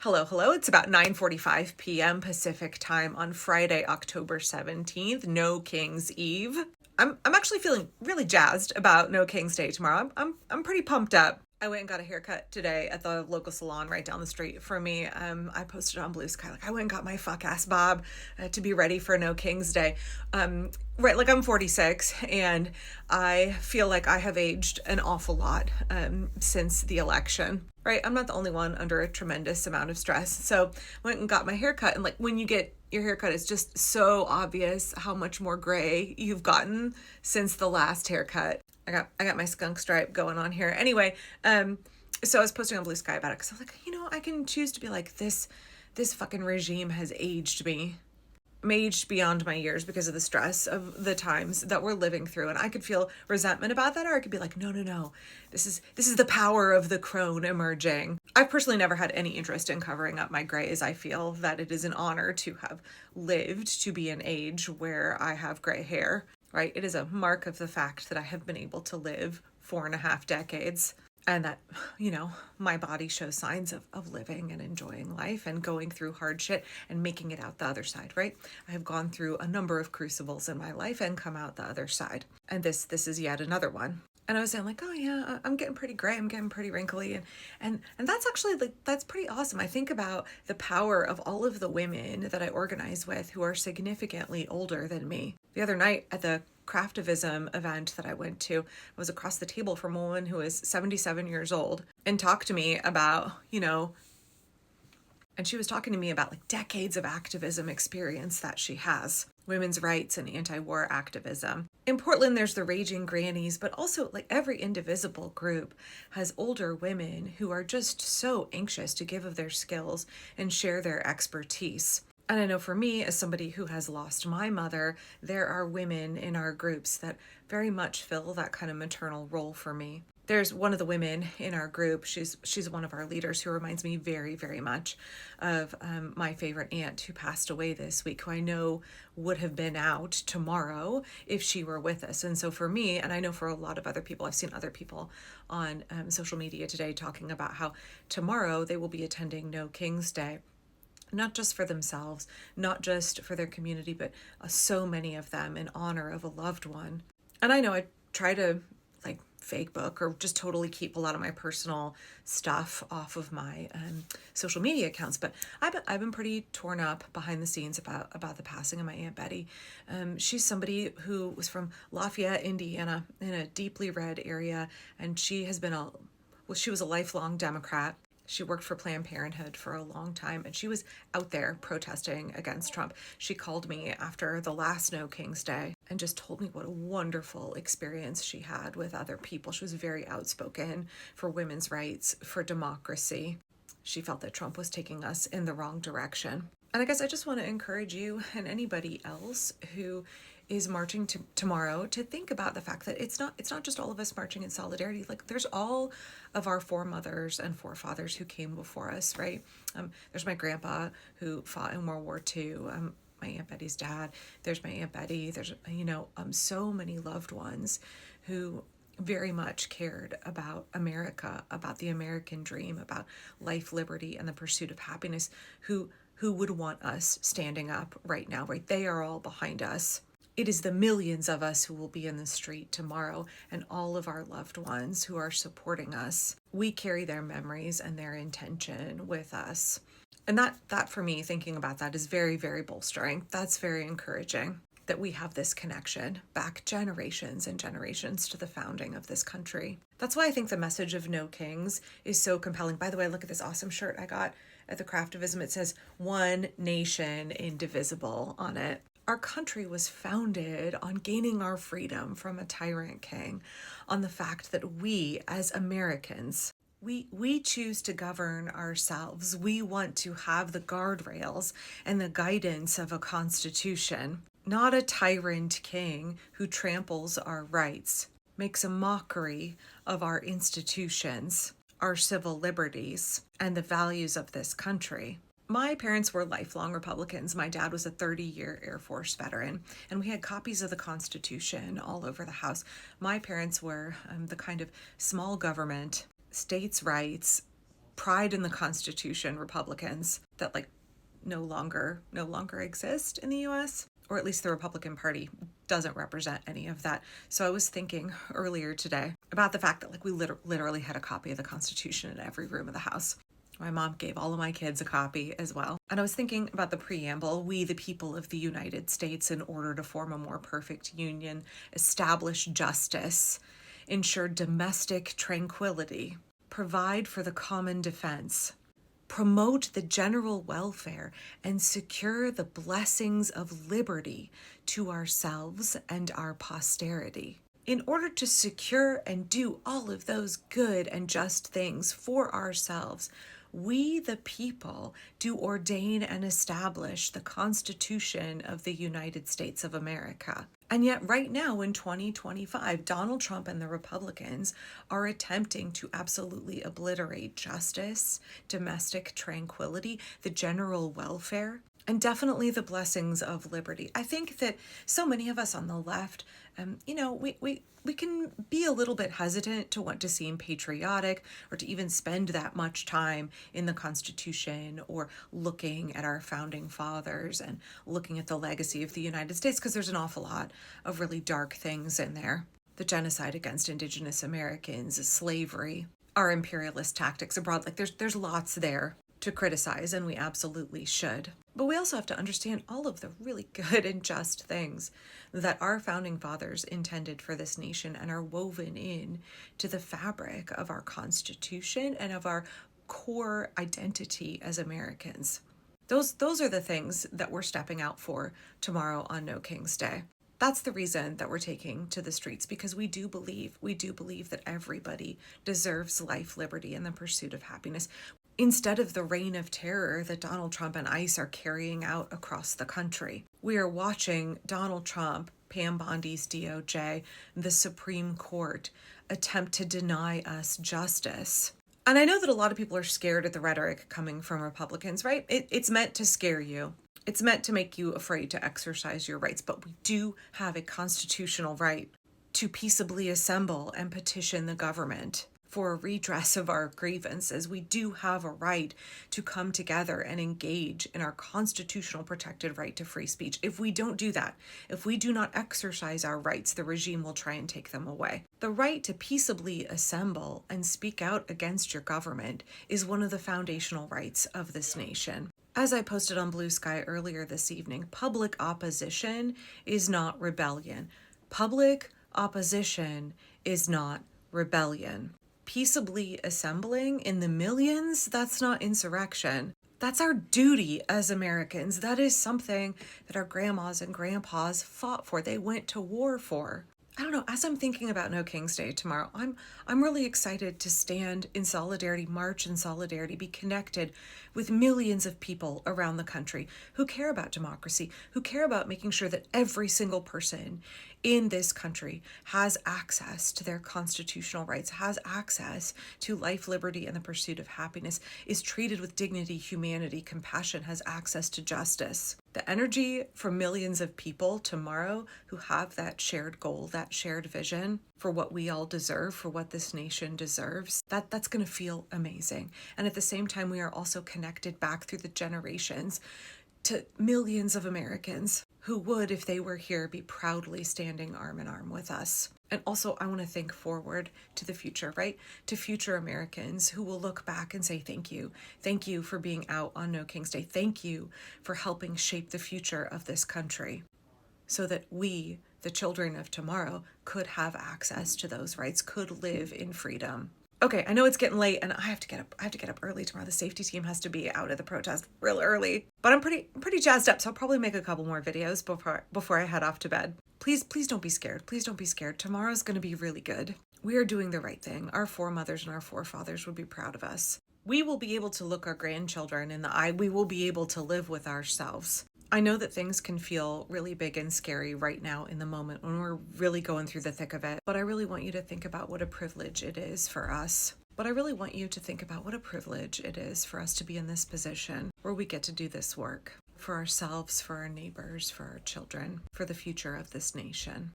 Hello, hello. It's about 9:45 p.m. Pacific time on Friday, October 17th, No King's Eve. I'm actually feeling really jazzed about No King's Day tomorrow. I'm pretty pumped up. I went and got a haircut today at the local salon right down the street from me. I posted on Blue Sky, like, I went and got my fuck ass bob to be ready for No King's Day. Right, like, I'm 46 and I feel like I have aged an awful lot since the election. Right, I'm not the only one under a tremendous amount of stress. So went and got my haircut, and like when you get your haircut, it's just so obvious how much more gray you've gotten since the last haircut. I got my skunk stripe going on here. Anyway, so I was posting on Blue Sky about it because I was like, I can choose to be like, this fucking regime has aged me. I'm aged beyond my years because of the stress of the times that we're living through. And I could feel resentment about that, or I could be like, no. This is the power of the crone emerging. I've personally never had any interest in covering up my grays. I feel that it is an honor to have lived to be an age where I have gray hair, right? It is a mark of the fact that I have been able to live 4.5 decades. And that, my body shows signs of living and enjoying life and going through hard shit and making it out the other side, right? I have gone through a number of crucibles in my life and come out the other side. And this is yet another one. And I was saying like, oh yeah, I'm getting pretty gray, I'm getting pretty wrinkly. And that's actually that's pretty awesome. I think about the power of all of the women that I organize with who are significantly older than me. The other night at the craftivism event that I went to, I was across the table from a woman who is 77 years old and talked to me about, and she was talking to me about like decades of activism experience that she has, women's rights and anti-war activism. In Portland, there's the Raging Grannies, but also like every indivisible group has older women who are just so anxious to give of their skills and share their expertise. And I know for me, as somebody who has lost my mother, there are women in our groups that very much fill that kind of maternal role for me. There's one of the women in our group, she's one of our leaders, who reminds me very, very much of my favorite aunt who passed away this week, who I know would have been out tomorrow if she were with us. And so for me, and I know for a lot of other people, I've seen other people on social media today talking about how tomorrow they will be attending No King's Day. Not just for themselves, not just for their community, but so many of them in honor of a loved one. And I know I try to like fake book or just totally keep a lot of my personal stuff off of my social media accounts, but I've been pretty torn up behind the scenes about the passing of my Aunt Betty. She's somebody who was from Lafayette, Indiana, in a deeply red area, and she was a lifelong Democrat. She worked for Planned Parenthood for a long time, and she was out there protesting against Trump. She called me after the last No King's Day and just told me what a wonderful experience she had with other people. She was very outspoken for women's rights, for democracy. She felt that Trump was taking us in the wrong direction. And I guess I just want to encourage you and anybody else who is marching tomorrow to think about the fact that it's not just all of us marching in solidarity. Like, there's all of our foremothers and forefathers who came before us, right? There's my grandpa who fought in World War II. My Aunt Betty's dad. There's my Aunt Betty. There's so many loved ones who very much cared about America, about the American dream, about life, liberty, and the pursuit of happiness, who would want us standing up right now, right? They are all behind us. It is the millions of us who will be in the street tomorrow, and all of our loved ones who are supporting us. We carry their memories and their intention with us. And that for me, thinking about that is very, very bolstering. That's very encouraging that we have this connection back generations and generations to the founding of this country. That's why I think the message of No Kings is so compelling. By the way, look at this awesome shirt I got at the Craftivism. It says "One Nation Indivisible" on it. Our country was founded on gaining our freedom from a tyrant king, on the fact that we, as Americans, we choose to govern ourselves. We want to have the guardrails and the guidance of a constitution, not a tyrant king who tramples our rights, makes a mockery of our institutions, our civil liberties, and the values of this country. My parents were lifelong Republicans. My dad was a 30-year Air Force veteran, and we had copies of the Constitution all over the house. My parents were the kind of small government, states' rights, pride in the Constitution Republicans that like no longer exist in the US, or at least the Republican Party doesn't represent any of that. So I was thinking earlier today about the fact that like we literally had a copy of the Constitution in every room of the house. My mom gave all of my kids a copy as well. And I was thinking about the preamble: we, the people of the United States, in order to form a more perfect union, establish justice, ensure domestic tranquility, provide for the common defense, promote the general welfare, and secure the blessings of liberty to ourselves and our posterity. In order to secure and do all of those good and just things for ourselves, we, the people, do ordain and establish the Constitution of the United States of America. And yet right now in 2025, Donald Trump and the Republicans are attempting to absolutely obliterate justice, domestic tranquility, the general welfare, and definitely the blessings of liberty. I think that so many of us on the left, we can be a little bit hesitant to want to seem patriotic or to even spend that much time in the Constitution or looking at our founding fathers and looking at the legacy of the United States, because there's an awful lot of really dark things in there. The genocide against Indigenous Americans, slavery, our imperialist tactics abroad. Like there's lots there to criticize, and we absolutely should. But we also have to understand all of the really good and just things that our founding fathers intended for this nation and are woven in to the fabric of our Constitution and of our core identity as Americans. Those are the things that we're stepping out for tomorrow on No King's Day. That's the reason that we're taking to the streets, because we do believe that everybody deserves life, liberty, and the pursuit of happiness, instead of the reign of terror that Donald Trump and ICE are carrying out across the country. We are watching Donald Trump, Pam Bondi's DOJ, the Supreme Court attempt to deny us justice. And I know that a lot of people are scared at the rhetoric coming from Republicans, right? It's meant to scare you. It's meant to make you afraid to exercise your rights, but we do have a constitutional right to peaceably assemble and petition the government for a redress of our grievances. We do have a right to come together and engage in our constitutional protected right to free speech. If we don't do that, if we do not exercise our rights, the regime will try and take them away. The right to peaceably assemble and speak out against your government is one of the foundational rights of this nation. As I posted on Blue Sky earlier this evening, public opposition is not rebellion. Public opposition is not rebellion. Peaceably assembling in the millions, that's not insurrection. That's our duty as Americans. That is something that our grandmas and grandpas fought for. They went to war for. I don't know, as I'm thinking about No King's Day tomorrow, I'm really excited to stand in solidarity, march in solidarity, be connected with millions of people around the country who care about democracy, who care about making sure that every single person in this country has access to their constitutional rights, has access to life, liberty, and the pursuit of happiness, is treated with dignity, humanity, compassion, has access to justice. The energy from millions of people tomorrow who have that shared goal, that shared vision for what we all deserve, for what this nation deserves, that's going to feel amazing. And at the same time, we are also connected back through the generations to millions of Americans who would, if they were here, be proudly standing arm in arm with us. And also, I want to think forward to the future, right? To future Americans who will look back and say, thank you. Thank you for being out on No King's Day. Thank you for helping shape the future of this country so that we, the children of tomorrow, could have access to those rights, could live in freedom. Okay, I know it's getting late and I have to get up early tomorrow. The safety team has to be out at the protest real early. But I'm pretty jazzed up, so I'll probably make a couple more videos before I head off to bed. Please don't be scared. Please don't be scared. Tomorrow's going to be really good. We are doing the right thing. Our foremothers and our forefathers would be proud of us. We will be able to look our grandchildren in the eye. We will be able to live with ourselves. I know that things can feel really big and scary right now in the moment when we're really going through the thick of it, but I really want you to think about what a privilege it is for us. But I really want you to think about what a privilege it is for us to be in this position where we get to do this work for ourselves, for our neighbors, for our children, for the future of this nation.